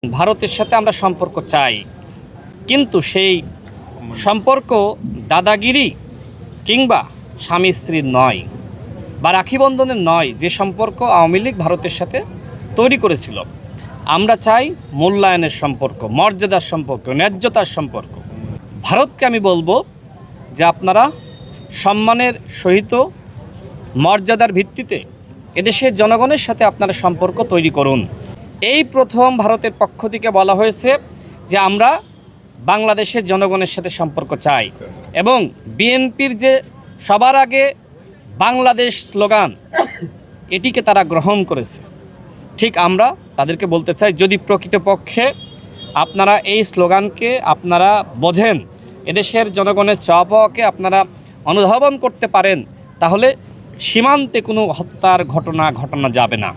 ভারতের সাথে আমরা সম্পর্ক চাই, কিন্তু সেই সম্পর্ক দাদাগিরি কিংবা স্বামী স্ত্রীর নয় বা রাখি বন্ধনের নয়, যে সম্পর্ক আওয়ামী লীগ ভারতের সাথে তৈরি করেছিল। আমরা চাই মূল্যায়নের সম্পর্ক, মর্যাদার সম্পর্ক, ন্যায্যতার সম্পর্ক। ভারতকে আমি বলবো যে আপনারা সম্মানের সহিত মর্যাদার ভিত্তিতে এদেশের জনগণের সাথে আপনারা সম্পর্ক তৈরি করুন। এই প্রথম ভারতের পক্ষ থেকে বলা হয়েছে যে আমরা বাংলাদেশের জনগণের সাথে সম্পর্ক চাই, এবং বিএনপির যে সবার আগে বাংলাদেশ স্লোগান, এটিকে তারা গ্রহণ করেছে। ঠিক আমরা তাদেরকে বলতে চাই, যদি প্রকৃতপক্ষে আপনারা এই স্লোগানকে আপনারা বোঝেন, এদেশের জনগণের চাওয়া পাওয়াকে আপনারা অনুধাবন করতে পারেন, তাহলে সীমান্তে কোনো হত্যার ঘটনা ঘটানো যাবে না।